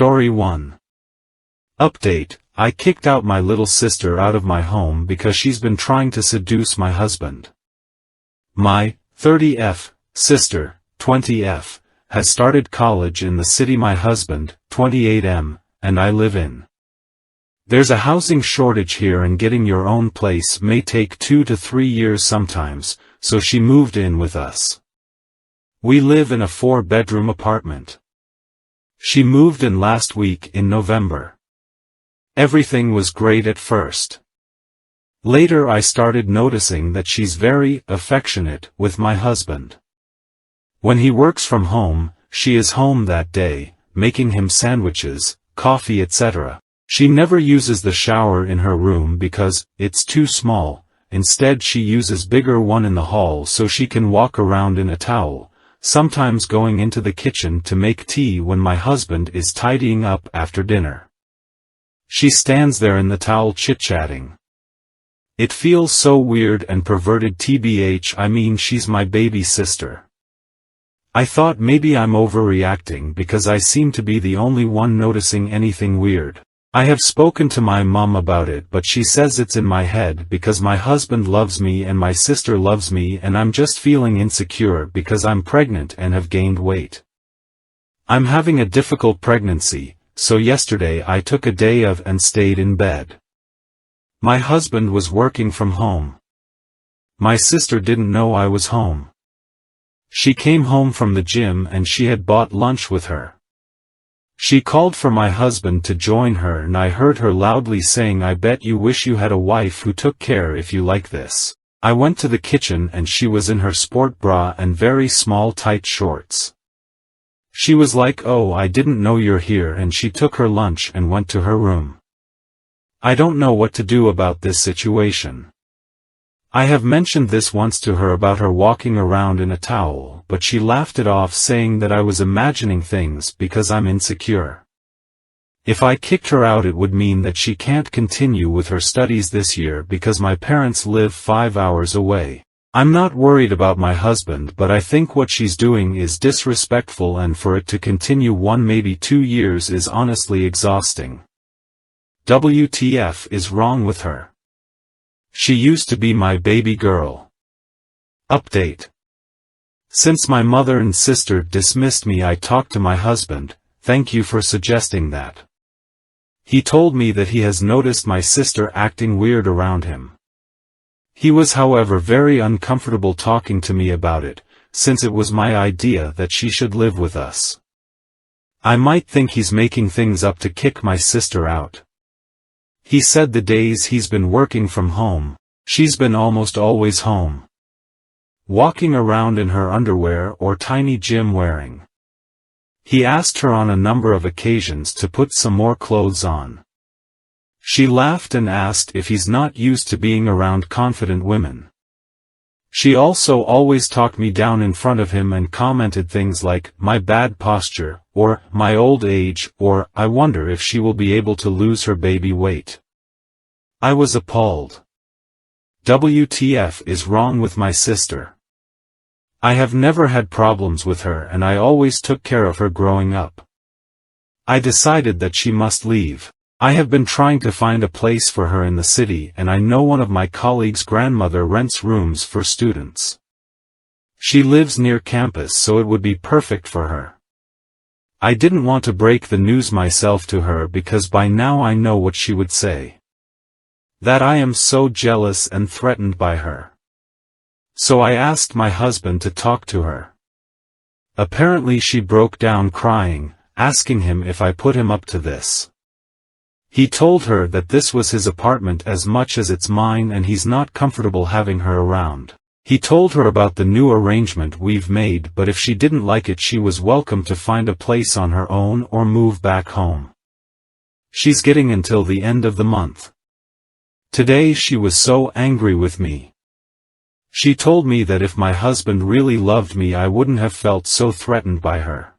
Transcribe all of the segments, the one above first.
Story 1. Update: I kicked out my little sister out of my home because she's been trying to seduce my husband. My 30F sister, 20F, has started college in the city my husband, 28M, and I live in. There's a housing shortage here and getting your own place may take 2 to 3 years sometimes, so she moved in with us. We live in a 4-bedroom apartment. She moved in last week in November. Everything was great at first. Later I started noticing that she's very affectionate with my husband. When he works from home, she is home that day, making him sandwiches, coffee, etc. She never uses the shower in her room because it's too small. Instead she uses bigger one in the hall so she can walk around in a towel, sometimes going into the kitchen to make tea when my husband is tidying up after dinner. She stands there in the towel chit-chatting. It feels so weird and perverted. TBH, I mean, she's my baby sister. I thought maybe I'm overreacting because I seem to be the only one noticing anything weird. I have spoken to my mom about it, but she says it's in my head because my husband loves me and my sister loves me and I'm just feeling insecure because I'm pregnant and have gained weight. I'm having a difficult pregnancy, so yesterday I took a day off and stayed in bed. My husband was working from home. My sister didn't know I was home. She came home from the gym and she had bought lunch with her. She called for my husband to join her and I heard her loudly saying, "I bet you wish you had a wife who took care if you like this." I went to the kitchen and she was in her sport bra and very small tight shorts. She was like, "Oh, I didn't know you're here," and she took her lunch and went to her room. I don't know what to do about this situation. I have mentioned this once to her about her walking around in a towel, but she laughed it off saying that I was imagining things because I'm insecure. If I kicked her out it would mean that she can't continue with her studies this year because my parents live 5 hours away. I'm not worried about my husband, but I think what she's doing is disrespectful, and for it to continue 1 maybe 2 years is honestly exhausting. WTF is wrong with her? She used to be my baby girl. Update: since my mother and sister dismissed me, I talked to my husband. Thank you for suggesting that. He told me that he has noticed my sister acting weird around him. He was, however, very uncomfortable talking to me about it, since it was my idea that she should live with us. I might think he's making things up to kick my sister out. He said the days he's been working from home, she's been almost always home, walking around in her underwear or tiny gym wearing. He asked her on a number of occasions to put some more clothes on. She laughed and asked if he's not used to being around confident women. She also always talked me down in front of him and commented things like, "My bad posture," or "my old age," or "I wonder if she will be able to lose her baby weight." I was appalled. WTF is wrong with my sister? I have never had problems with her and I always took care of her growing up. I decided that she must leave. I have been trying to find a place for her in the city, and I know one of my colleagues' grandmother rents rooms for students. She lives near campus, so it would be perfect for her. I didn't want to break the news myself to her because by now I know what she would say. That I am so jealous and threatened by her. So I asked my husband to talk to her. Apparently she broke down crying, asking him if I put him up to this. He told her that this was his apartment as much as it's mine and he's not comfortable having her around. He told her about the new arrangement we've made, but if she didn't like it she was welcome to find a place on her own or move back home. She's getting until the end of the month. Today she was so angry with me. She told me that if my husband really loved me I wouldn't have felt so threatened by her.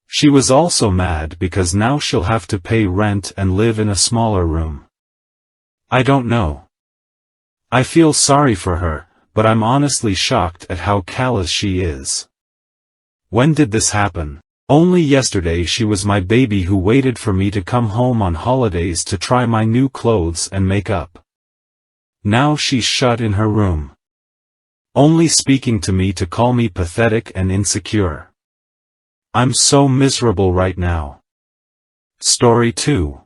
She was also mad because now she'll have to pay rent and live in a smaller room. I don't know. I feel sorry for her, but I'm honestly shocked at how callous she is. When did this happen? Only yesterday she was my baby who waited for me to come home on holidays to try my new clothes and makeup. Now she's shut in her room, only speaking to me to call me pathetic and insecure. I'm so miserable right now. Story 2.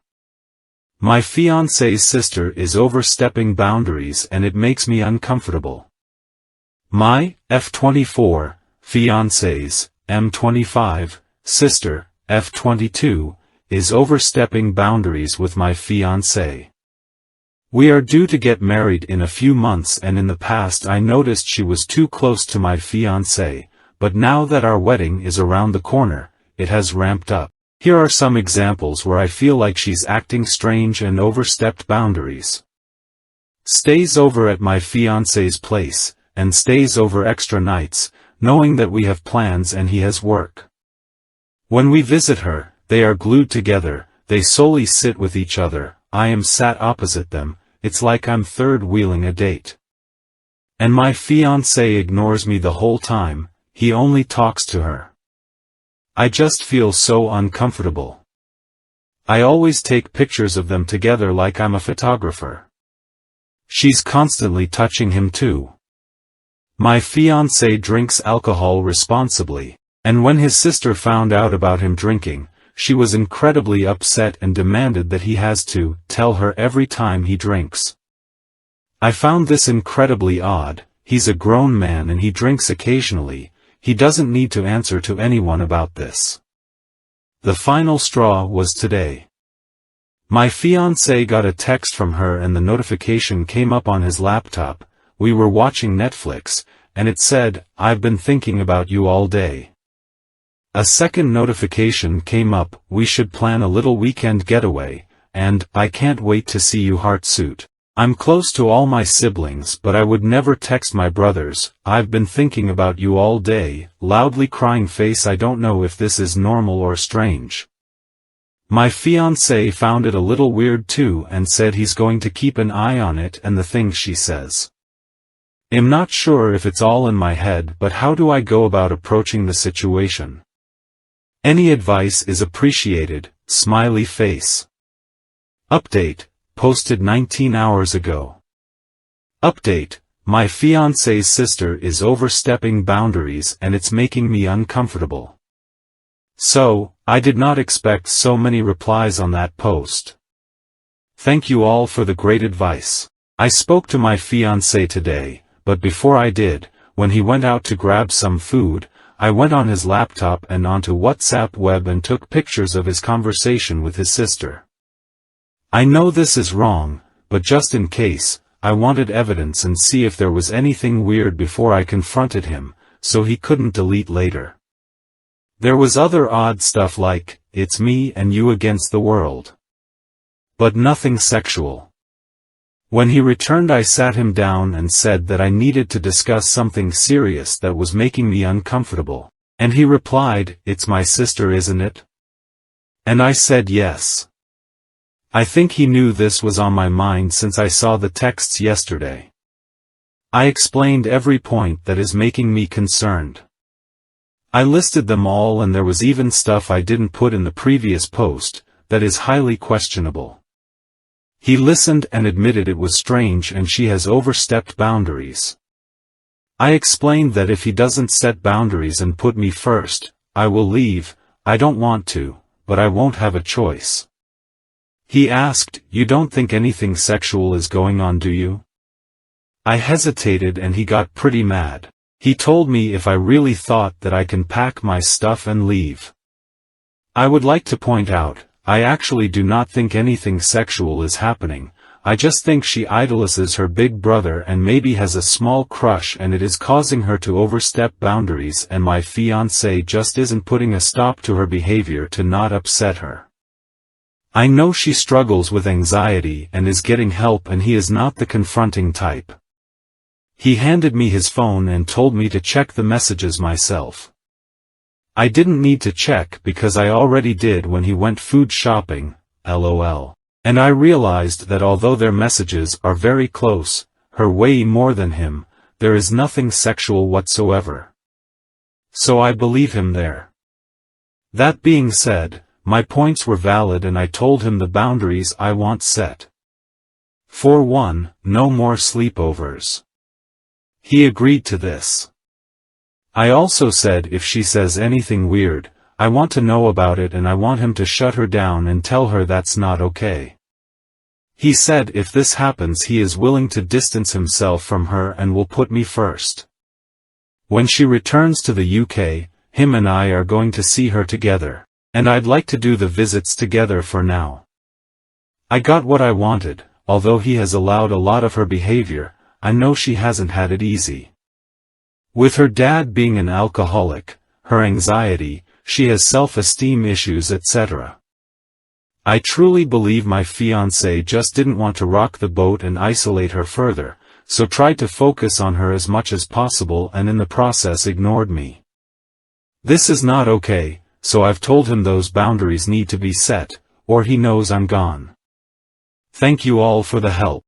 My fiancé's sister is overstepping boundaries and it makes me uncomfortable. My F24 fiancé's M25 sister, F22, is overstepping boundaries with my fiancé. We are due to get married in a few months, and in the past I noticed she was too close to my fiancé, but now that our wedding is around the corner, it has ramped up. Here are some examples where I feel like she's acting strange and overstepped boundaries. Stays over at my fiancé's place, and stays over extra nights, knowing that we have plans and he has work. When we visit her, they are glued together, they solely sit with each other, I am sat opposite them, it's like I'm third-wheeling a date. And my fiancé ignores me the whole time, he only talks to her. I just feel so uncomfortable. I always take pictures of them together like I'm a photographer. She's constantly touching him too. My fiancé drinks alcohol responsibly, and when his sister found out about him drinking, she was incredibly upset and demanded that he has to tell her every time he drinks. I found this incredibly odd. He's a grown man and he drinks occasionally, he doesn't need to answer to anyone about this. The final straw was today. My fiancé got a text from her and the notification came up on his laptop. We were watching Netflix, and it said, "I've been thinking about you all day." A second notification came up, "We should plan a little weekend getaway," and, "I can't wait to see you heartsuit. I'm close to all my siblings but I would never text my brothers, I've been thinking about you all day," loudly crying face. I don't know if this is normal or strange. My fiancé found it a little weird too and said he's going to keep an eye on it and the things she says. I'm not sure if it's all in my head, but how do I go about approaching the situation? Any advice is appreciated, smiley face. Update, posted 19 hours ago. Update, my fiancé's sister is overstepping boundaries and it's making me uncomfortable. So, I did not expect so many replies on that post. Thank you all for the great advice. I spoke to my fiancé today, but before I did, when he went out to grab some food, I went on his laptop and onto WhatsApp web and took pictures of his conversation with his sister. I know this is wrong, but just in case, I wanted evidence and see if there was anything weird before I confronted him, so he couldn't delete later. There was other odd stuff like, "It's me and you against the world." But nothing sexual. When he returned I sat him down and said that I needed to discuss something serious that was making me uncomfortable, and he replied, "It's my sister, isn't it?" And I said yes. I think he knew this was on my mind since I saw the texts yesterday. I explained every point that is making me concerned. I listed them all and there was even stuff I didn't put in the previous post, that is highly questionable. He listened and admitted it was strange and she has overstepped boundaries. I explained that if he doesn't set boundaries and put me first, I will leave. I don't want to, but I won't have a choice. He asked, "You don't think anything sexual is going on, do you?" I hesitated and he got pretty mad. He told me if I really thought that I can pack my stuff and leave. I would like to point out, I actually do not think anything sexual is happening. I just think she idolizes her big brother and maybe has a small crush and it is causing her to overstep boundaries, and my fiancé just isn't putting a stop to her behavior to not upset her. I know she struggles with anxiety and is getting help and he is not the confronting type. He handed me his phone and told me to check the messages myself. I didn't need to check because I already did when he went food shopping, lol. And I realized that although their messages are very close, her way more than him, there is nothing sexual whatsoever. So I believe him there. That being said, my points were valid and I told him the boundaries I want set. For one, no more sleepovers. He agreed to this. I also said if she says anything weird, I want to know about it and I want him to shut her down and tell her that's not okay. He said if this happens he is willing to distance himself from her and will put me first. When she returns to the UK, him and I are going to see her together, and I'd like to do the visits together for now. I got what I wanted, although he has allowed a lot of her behavior, I know she hasn't had it easy. With her dad being an alcoholic, her anxiety, she has self-esteem issues etc. I truly believe my fiancé just didn't want to rock the boat and isolate her further, so tried to focus on her as much as possible and in the process ignored me. This is not okay, so I've told him those boundaries need to be set, or he knows I'm gone. Thank you all for the help.